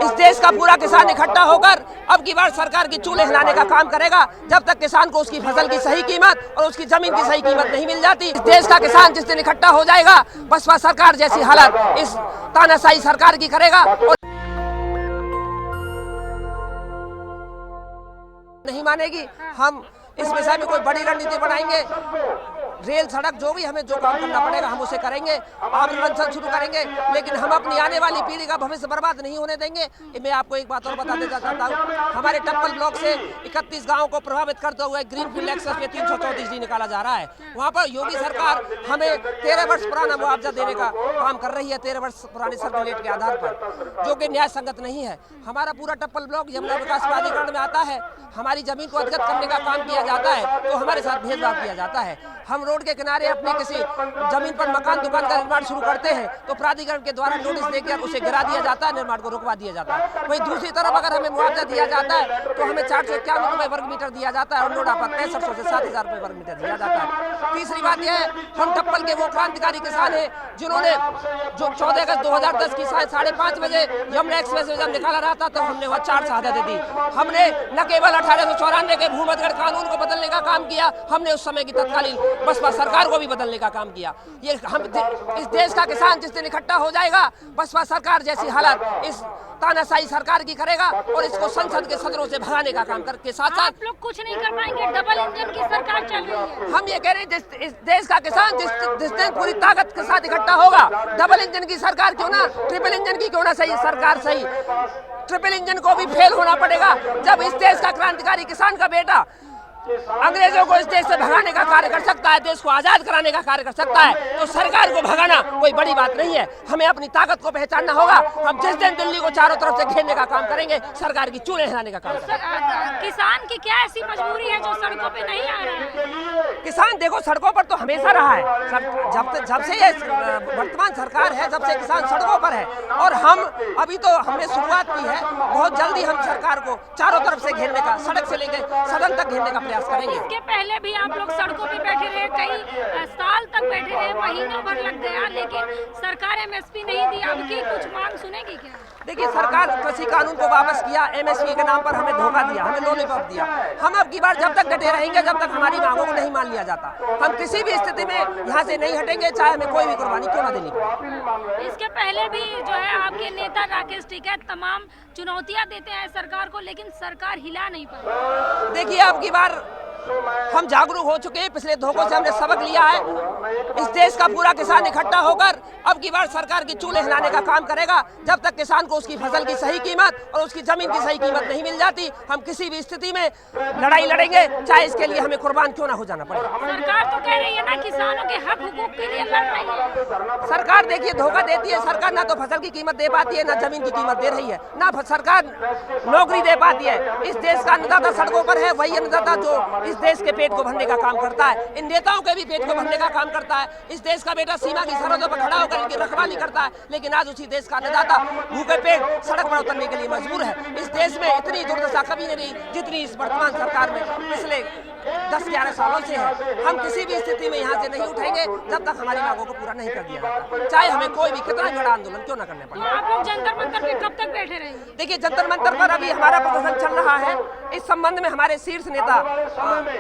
इस देश का पूरा किसान इकट्ठा होकर अब की बार सरकार की चूल्हे हिलाने का काम करेगा जब तक किसान को उसकी फसल की सही कीमत और उसकी जमीन की सही कीमत नहीं मिल जाती। इस देश का किसान जिस दिन इकट्ठा हो जाएगा बसपा सरकार जैसी हालत इस तानाशाही सरकार की करेगा और नहीं मानेगी। हम इस विषय में कोई बड़ी रणनीति बनाएंगे, रेल सड़क जो भी हमें जो काम करना पड़ेगा हम उसे करेंगे, आंदोलन शुरू करेंगे, लेकिन हम अपनी आने वाली पीढ़ी का भविष्य बर्बाद नहीं होने देंगे। मैं आपको एक बात और बताते चाहता हूँ, हमारे टप्पल ब्लॉक से 31 गांवों को प्रभावित करते हुए ग्रीनफील्ड एक्सेस में 334D निकाला जा रहा है। वहाँ पर योगी सरकार हमें 13 वर्ष पुराना मुआवजा देने का काम कर रही है, 13 वर्ष पुराने सर्टिफिकेट के आधार पर, जो कि न्याय संगत नहीं है। हमारा पूरा टप्पल ब्लॉक यमुना विकास प्राधिकरण में आता है, हमारी जमीन को अधिगत करने का काम किया जाता है तो हमारे साथ भेदभाव किया जाता है। हम रोड के किनारे अपने किसी जमीन पर मकान दुकान का निर्माण शुरू करते हैं तो प्राधिकरण के द्वारा नोटिस देकर उसे गिरा दिया जाता है, निर्माण को रुकवा दिया जाता है। वहीं दूसरी तरफ अगर हमें मुआवजा दिया जाता है तो हमें 451 रुपए वर्ग मीटर दिया जाता है और नोडा पर 6500 से 7000 रुपए वर्ग मीटर दिया जाता है। तीसरी बात यह है, हम टप्पल के वो क्रांतिकारी किसान हैं जिन्होंने जो 14 अगस्त 2010 की 5:30 बजे यमुना एक्सप्रेस वे जब निकाला रहा था तो हमने वह 4 शहादतें दी। हमने न केवल 1894 के भूमध्यगढ़ कानून को बदलने का काम किया, हमने उस समय की तत्कालीन बसपा सरकार को भी बदलने का काम किया। ये हम इस देश का किसान जिस दिन इकट्ठा हो जाएगा बसपा सरकार जैसी हालत इस तानाशाही सरकार की करेगा और इसको संसद के सदनों से भगाने का काम करके साथ आप लोग कुछ नहीं कर पाएंगे। डबल इंजन की सरकार चल रही है। हम ये कह रहे हैं इस देश का किसान जिस दिन पूरी ताकत के साथ इकट्ठा होगा, डबल इंजन की सरकार क्यों ना, ट्रिपल इंजन की क्यों ना सही सरकार सही, ट्रिपल इंजन को भी फेल होना पड़ेगा जब इस देश का क्रांतिकारी किसान का बेटा अंग्रेजों को इस देश से भगाने का कार्य कर सकता है, देश को आजाद कराने का कार्य कर सकता है, तो सरकार को भगाना कोई बड़ी बात नहीं है। हमें अपनी ताकत को पहचानना होगा। हम जिस दिन दिल्ली को चारों तरफ से घेरने का काम करेंगे, सरकार की चूल्हे हिलाने का काम करेंगे। किसान की क्या ऐसी मजबूरी है जो सड़कों पे नहीं आ रहा है? किसान देखो सड़कों पर तो हमेशा रहा है, जब से ये वर्तमान सरकार है जब से किसान सड़कों पर है और हम अभी तो हमने शुरुआत की है, बहुत जल्दी हम सरकार को चारों तरफ से घेरने का, सड़क से लेकर सदन तक घेरने का प्रयास करेंगे। इसके पहले भी आप लोग सड़कों पे बैठे रहे, कई साल तक बैठे रहे, महीनों भर लग गया, लेकिन सरकार MSP नहीं दी। अब की कुछ मांग सुनेगी क्या? देखिए, सरकार कृषि कानून को वापस किया, MSP के नाम पर हमें धोखा दिया, हमें लॉलीपॉप दिया। हम अब की बार जब तक डटे रहेंगे जब तक हमारी मांगों को नहीं मान लिया जाता, हम किसी भी स्थिति में यहाँ से नहीं हटेंगे, चाहे हमें कोई भी कुर्बानी क्यों ना देनी पड़े। इसके पहले भी जो है आपके नेता राकेश टिकैत तमाम चुनौतियां देते हैं सरकार को, लेकिन सरकार हिला नहीं पाई। देखिए, अब की बार हम जागरूक हो चुके हैं, पिछले धोखों से हमने सबक लिया है। इस देश का पूरा किसान इकट्ठा होकर अब की बार सरकार की चूल्हे हिलाने का काम करेगा जब तक किसान को उसकी फसल की सही कीमत और उसकी जमीन की सही कीमत नहीं मिल जाती। हम किसी भी स्थिति में लड़ाई लड़ेंगे, चाहे इसके लिए हमें कुर्बान क्यों ना हो जाना पड़े। सरकार तो कह रही है ना किसानों के हक हुकूक के लिए लड़ रही है। सरकार देखिए धोखा देती है, सरकार ना तो फसल की कीमत दे पाती है, ना जमीन की कीमत दे रही है, ना सरकार नौकरी दे पाती है। इस देश का अन्नदाता सड़कों पर है, वही अन्नदाता जो इस देश के पेट को भरने का काम करता है, इन नेताओं के भी पेट को भरने का काम करता है। इस देश का बेटा सीमा की सरहदों पर खड़ा होकर इनकी रखवाली करता है, लेकिन आज उसी देश का अन्नदाता भूखे पेट सड़क पर उतरने के लिए मजबूर है। इस देश में इतनी दुर्दशा कभी नहीं रही जितनी इस वर्तमान सरकार में पिछले 10-11 सालों से है। हम किसी भी स्थिति में यहाँ से नहीं उठेंगे जब तक हमारी मांगों को पूरा नहीं कर दिया जाता, चाहे हमें कोई भी कितना बड़ा आंदोलन क्यों ना करने पड़े। आप लोग जंतर मंतर पे कब तक बैठे रहेंगे? देखिए, जंतर मंतर पर अभी हमारा प्रदर्शन चल रहा है। इस संबंध में हमारे शीर्ष नेता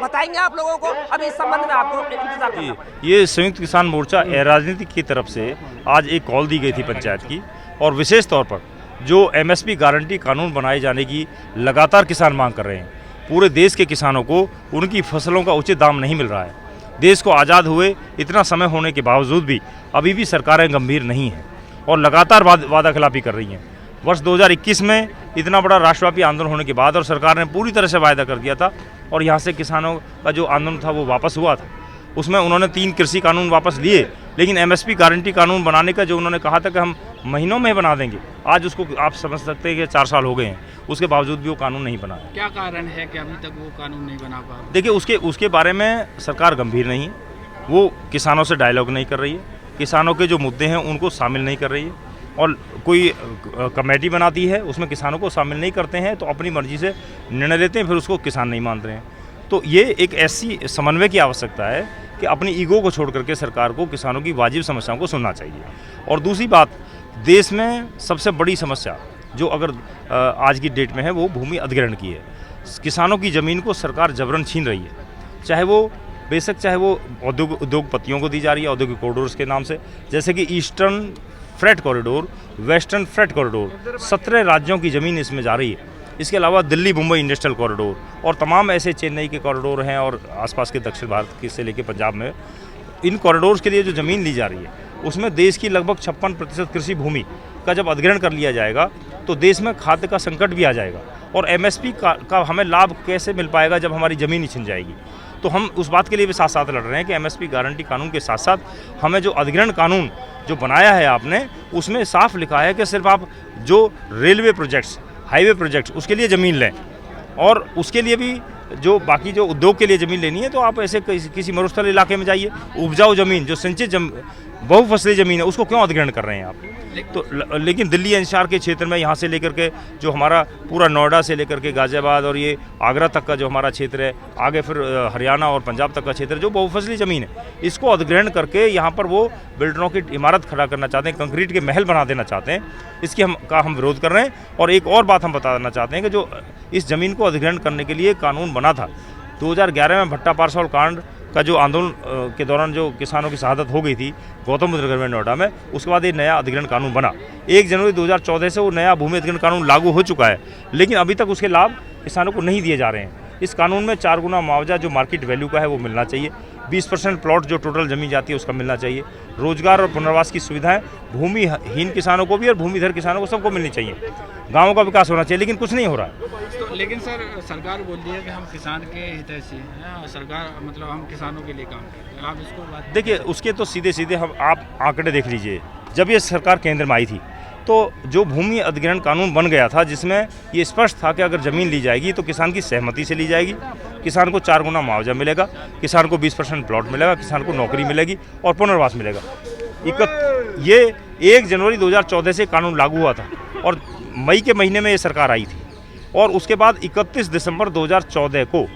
बताएंगे आप लोगों को। अभी इस संबंध में आपको इंतजार करना पड़ेगा। ये संयुक्त किसान मोर्चा राजनीति की तरफ से आज एक कॉल दी गई थी पंचायत की, और विशेष तौर पर जो MSP गारंटी कानून बनाए जाने की लगातार किसान मांग कर रहे हैं। पूरे देश के किसानों को उनकी फसलों का उचित दाम नहीं मिल रहा है। देश को आज़ाद हुए इतना समय होने के बावजूद भी अभी भी सरकारें गंभीर नहीं हैं और लगातार वादा खिलाफी कर रही हैं। वर्ष 2021 में इतना बड़ा राष्ट्रव्यापी आंदोलन होने के बाद और सरकार ने पूरी तरह से वायदा कर दिया था और यहाँ से किसानों का जो आंदोलन था वो वापस हुआ था। उसमें उन्होंने 3 कृषि कानून वापस लिए, लेकिन MSP गारंटी कानून बनाने का जो उन्होंने कहा था कि हम महीनों में बना देंगे, आज उसको आप समझ सकते हैं कि 4 साल हो गए हैं, उसके बावजूद भी वो कानून नहीं बना है। क्या कारण है कि अभी तक वो कानून नहीं बना पा रहा? देखिए, उसके बारे में सरकार गंभीर नहीं है, वो किसानों से डायलॉग नहीं कर रही है, किसानों के जो मुद्दे हैं उनको शामिल नहीं कर रही है, और कोई कमेटी बनाती है उसमें किसानों को शामिल नहीं करते हैं तो अपनी मर्जी से निर्णय लेते हैं, फिर उसको किसान नहीं मानते हैं। तो ये एक ऐसी समन्वय की आवश्यकता है कि अपनी ईगो को छोड़ करके सरकार को किसानों की वाजिब समस्याओं को सुनना चाहिए। और दूसरी बात, देश में सबसे बड़ी समस्या जो अगर आज की डेट में है वो भूमि अधिग्रहण की है। किसानों की ज़मीन को सरकार जबरन छीन रही है, चाहे वो उद्योगपतियों को दी जा रही है औद्योगिक कॉरिडोर्स के नाम से, जैसे कि eastern freight corridor, western freight corridor, 17 राज्यों की ज़मीन इसमें जा रही है। इसके अलावा दिल्ली मुंबई इंडस्ट्रियल कॉरिडोर और तमाम ऐसे चेन्नई के कॉरिडोर हैं और आसपास के दक्षिण भारत के से लेकर पंजाब में इन कॉरिडोर्स के लिए जो ज़मीन ली जा रही है उसमें देश की लगभग 56% कृषि भूमि का जब अधिग्रहण कर लिया जाएगा तो देश में खाद्य का संकट भी आ जाएगा और एमएसपी का हमें लाभ कैसे मिल पाएगा जब हमारी ज़मीन ही छिन जाएगी। तो हम उस बात के लिए भी साथ साथ लड़ रहे हैं कि एमएसपी गारंटी कानून के साथ साथ हमें जो अधिग्रहण कानून जो बनाया है आपने, उसमें साफ लिखा है कि सिर्फ आप जो रेलवे प्रोजेक्ट्स, हाईवे प्रोजेक्ट्स, उसके लिए ज़मीन लें और उसके लिए भी जो बाकी जो उद्योग के लिए ज़मीन लेनी है तो आप ऐसे किसी मरुस्थल इलाके में जाइए, उपजाऊ ज़मीन जो सिंचित बहुफसली ज़मीन है उसको क्यों अधिग्रहण कर रहे हैं आप? तो लेकिन दिल्ली एनसीआर के क्षेत्र में यहाँ से लेकर के जो हमारा पूरा नोएडा से लेकर के गाज़ियाबाद और ये आगरा तक का जो हमारा क्षेत्र है, आगे फिर हरियाणा और पंजाब तक का क्षेत्र जो बहुफसली ज़मीन है, इसको अधिग्रहण करके यहाँ पर वो बिल्डरों की इमारत खड़ा करना चाहते हैं, कंक्रीट के महल बना देना चाहते हैं। इसकी हम विरोध कर रहे हैं। और एक और बात हम बताना चाहते हैं कि जो इस ज़मीन को अधिग्रहण करने के लिए कानून बना था 2011 में भट्टा पारसौल कांड का जो आंदोलन के दौरान जो किसानों की शहादत हो गई थी गौतम बुद्ध नगर में नोएडा में, उसके बाद ये नया अधिग्रहण कानून बना 1 जनवरी 2014 से वो नया भूमि अधिग्रहण कानून लागू हो चुका है, लेकिन अभी तक उसके लाभ किसानों को नहीं दिए जा रहे हैं। इस कानून में 4 गुना मुआवजा जो मार्केट वैल्यू का है वो मिलना चाहिए, 20% प्लॉट जो टोटल ज़मीन जाती है उसका मिलना चाहिए, रोजगार और पुनर्वास की सुविधाएं भूमिहीन किसानों को भी और भूमिधर किसानों को सबको मिलनी चाहिए, गाँवों का विकास होना चाहिए, लेकिन कुछ नहीं हो रहा है। तो लेकिन सर सरकार बोलती है कि हम किसान के हितैषी हैं, सरकार मतलब हम किसानों के लिए काम करते हैं, आप इसको बात देखिए उसके तो सीधे सीधे हम आप आंकड़े देख लीजिए। जब ये सरकार केंद्र में आई थी तो जो भूमि अधिग्रहण कानून बन गया था जिसमें ये स्पष्ट था कि अगर ज़मीन ली जाएगी तो किसान की सहमति से ली जाएगी, किसान को 4 गुना मुआवजा मिलेगा, किसान को 20% प्लॉट मिलेगा, किसान को नौकरी मिलेगी और पुनर्वास मिलेगा। ये 1 जनवरी 2014 से कानून लागू हुआ था और मई के महीने में ये सरकार आई थी और उसके बाद 31 दिसंबर 2014 को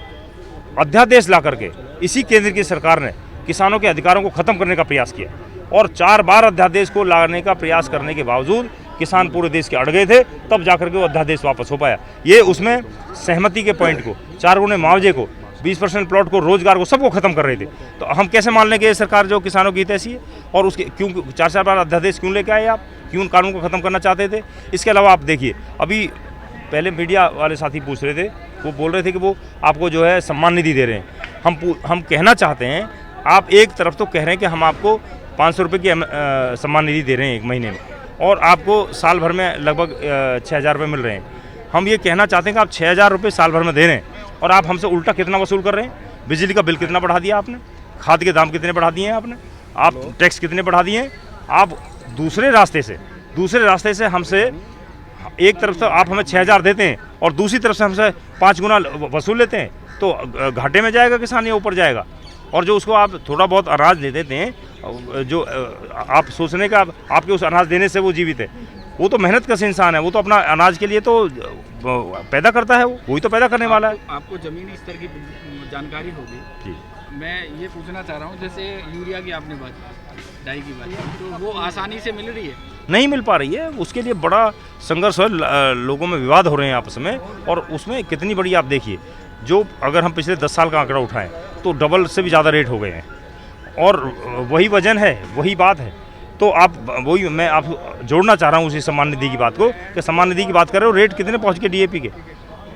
अध्यादेश ला करके इसी केंद्र की सरकार ने किसानों के अधिकारों को ख़त्म करने का प्रयास किया और 4 बार अध्यादेश को लाने का प्रयास करने के बावजूद किसान पूरे देश के अड़ गए थे, तब जाकर के वो अध्यादेश वापस हो पाया। ये उसमें सहमति के पॉइंट को, 4 गुने मुआवजे को, 20% प्लॉट को, रोजगार को, सबको खत्म कर रहे थे। तो हम कैसे मान लें कि ये सरकार जो किसानों की हितैषी है? और उसके क्यों 4 बार अध्यादेश क्यों लेके आए आप? क्यों कानून को ख़त्म करना चाहते थे? इसके अलावा आप देखिए, अभी पहले मीडिया वाले साथी पूछ रहे थे, वो बोल रहे थे कि वो आपको जो है सम्मान निधि दे रहे हैं। हम कहना चाहते हैं, आप एक तरफ तो कह रहे हैं कि हम आपको 500 रुपये की सम्मान निधि दे रहे हैं 1 महीने में और आपको साल भर में लगभग 6,000 रुपये मिल रहे हैं। हम ये कहना चाहते हैं कि आप 6,000 रुपये साल भर में दे रहे हैं और आप हमसे उल्टा कितना वसूल कर रहे हैं? बिजली का बिल कितना बढ़ा दिया आपने? खाद के दाम कितने बढ़ा दिए हैं आपने? आप टैक्स कितने बढ़ा दिए हैं? आप दूसरे रास्ते से हमसे एक तरफ से आप हमें 6,000 देते हैं और दूसरी तरफ से हमसे 5 गुना वसूल लेते हैं, तो घाटे में जाएगा किसान या ऊपर जाएगा? और जो उसको आप थोड़ा बहुत अनाज दे देते हैं, जो आप सोचने का आपके उस अनाज देने से वो जीवित है, वो तो मेहनत कश इंसान है, वो तो अपना अनाज के लिए तो पैदा करता है, वही तो पैदा करने वाला है। आपको ज़मीनी स्तर की जानकारी होगी जी। मैं ये पूछना चाह रहा हूँ, जैसे यूरिया की आपने बात की, डाई की बात की, तो वो आसानी से मिल रही है? नहीं मिल पा रही है। उसके लिए बड़ा संघर्ष है, लोगों में विवाद हो रहे हैं आपस में, और उसमें कितनी बड़ी आप देखिए, जो अगर हम पिछले 10 साल का आंकड़ा उठाएं तो डबल से भी ज़्यादा रेट हो गए हैं और वही वजन है, वही बात है। तो मैं आप जोड़ना चाह रहा हूँ उसी सम्मान निधि की बात को, कि सम्मान निधि की बात कर रहे हो, रेट कितने पहुँच गए डीएपी के,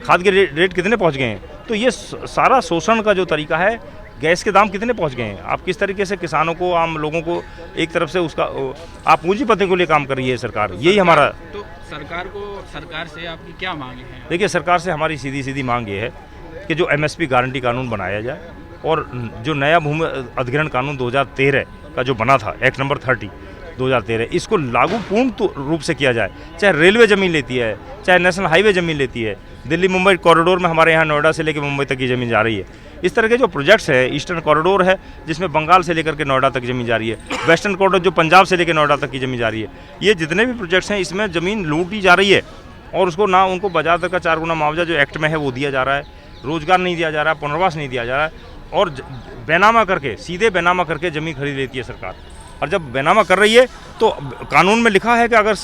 खाद के रेट कितने पहुँच गए हैं? तो ये सारा शोषण का जो तरीका है, गैस के दाम कितने पहुंच गए हैं, आप किस तरीके से किसानों को, आम लोगों को एक तरफ से उसका आप पूंजीपति को लिए काम कर रही है सरकार, यही हमारा। तो सरकार से आपकी क्या मांग है? देखिए, सरकार से हमारी सीधी मांग ये है कि जो एमएसपी गारंटी कानून बनाया जाए और जो नया भूमि अधिग्रहण कानून 2013 का जो बना था, एक्ट नंबर 30 2013, इसको लागू पूर्ण रूप से किया जाए। चाहे रेलवे ज़मीन लेती है, चाहे नेशनल हाईवे ज़मीन लेती है, दिल्ली मुंबई कॉरिडोर में हमारे यहाँ नोएडा से लेकर मुंबई तक की ज़मीन जा रही है। इस तरह के जो प्रोजेक्ट्स है, ईस्टर्न कॉरिडोर है जिसमें बंगाल से लेकर के नोएडा तक ज़मीन जा रही है, वेस्टर्न कॉरिडोर जो पंजाब से लेकर नोएडा तक की ज़मीन जा रही है, ये जितने भी प्रोजेक्ट्स हैं इसमें ज़मीन लूटी जा रही है और उसको ना उनको बाजार दर का 4 गुना मुआवजा जो एक्ट में है वो दिया जा रहा है, रोजगार नहीं दिया जा रहा है, पुनर्वास नहीं दिया जा रहा है और बेनामा करके, सीधे बेनामा करके ज़मीन खरीद लेती है सरकार। और जब बेनामा कर रही है तो कानून में लिखा है कि अगर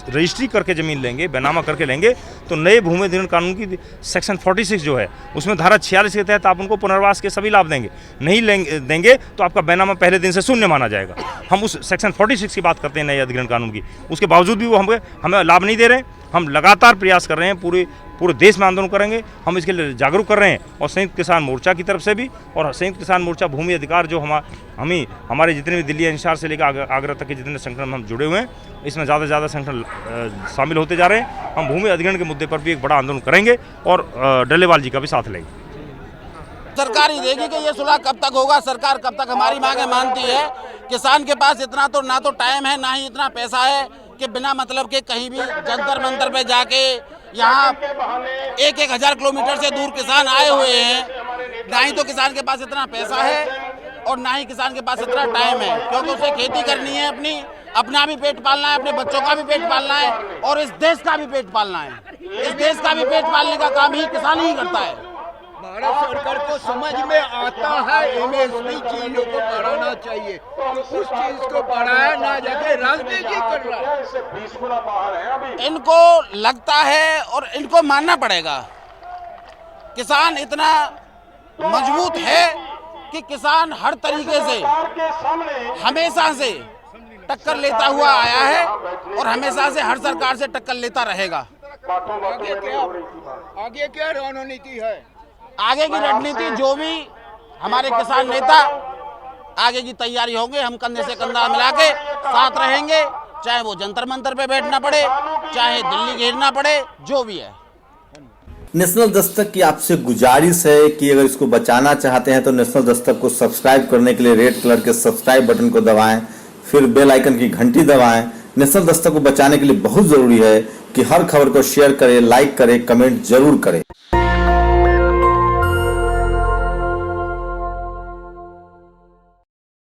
रजिस्ट्री करके ज़मीन लेंगे, बेनामा करके लेंगे, तो नए भूमि अधिग्रहण कानून की सेक्शन 46 जो है उसमें धारा 46 के तहत आप उनको पुनर्वास के सभी लाभ देंगे। नहीं देंगे तो आपका बेनामा पहले दिन से शून्य माना जाएगा। हम उस सेक्शन 46 की बात करते हैं नए अधिग्रहण कानून की, उसके बावजूद भी वो हमें लाभ नहीं दे रहे हैं। हम लगातार प्रयास कर रहे हैं, पूरे देश में आंदोलन करेंगे, हम इसके लिए जागरूक कर रहे हैं। और संयुक्त किसान मोर्चा की तरफ से भी, और संयुक्त किसान मोर्चा भूमि अधिकार जो हमारे जितने भी दिल्ली एनसीआर से लेकर आगरा तक के जितने संगठन हम जुड़े हुए हैं, इसमें ज़्यादा से ज़्यादा संगठन शामिल होते जा रहे हैं। हम भूमि अधिग्रहण के मुद्दे पर भी एक बड़ा आंदोलन करेंगे और डल्लेवाल जी का भी साथ लेंगे। सरकार ही देगी कि ये सुलह कब तक होगा, सरकार कब तक हमारी मांगे मानती है। किसान के पास इतना तो ना तो टाइम है, ना ही इतना पैसा है कि बिना मतलब के कहीं भी जंतर मंतर पे जाके, यहाँ 1,000 किलोमीटर से दूर किसान आए हुए हैं। ना ही तो किसान के पास इतना पैसा है और ना ही किसान के पास इतना टाइम है, क्योंकि उसे खेती करनी है, अपना भी पेट पालना है, अपने बच्चों का भी पेट पालना है और इस देश का भी पेट पालना है। इस देश का भी पेट पालने का काम ही किसान ही करता है। भारत सरकार को समझ में आता है एमएसपी चीजों को बढ़ाना चाहिए, उस चीज को बढ़ाया ना जाके राजनीति कर रहा है। इनको लगता है और इनको मानना पड़ेगा, किसान इतना मजबूत है कि किसान हर तरीके से हमेशा से टक्कर लेता हुआ आया है और हमेशा से हर सरकार से टक्कर लेता रहेगा। आगे क्या रणनीति है? आगे की रणनीति जो भी हमारे किसान नेता आगे की तैयारी होंगे, हम कंधे से कंधा मिला के साथ रहेंगे, चाहे वो जंतर मंतर पे बैठना पड़े, चाहे दिल्ली घेरना पड़े, जो भी है। नेशनल दस्तक की आपसे गुजारिश है कि अगर इसको बचाना चाहते हैं तो नेशनल दस्तक को सब्सक्राइब करने के लिए रेड कलर के सब्सक्राइब बटन को दबाएं, फिर बेल आइकन की घंटी दबाएं। नेशनल दस्तक को बचाने के लिए बहुत जरूरी है कि हर खबर को शेयर करें, लाइक करें, कमेंट जरूर करें।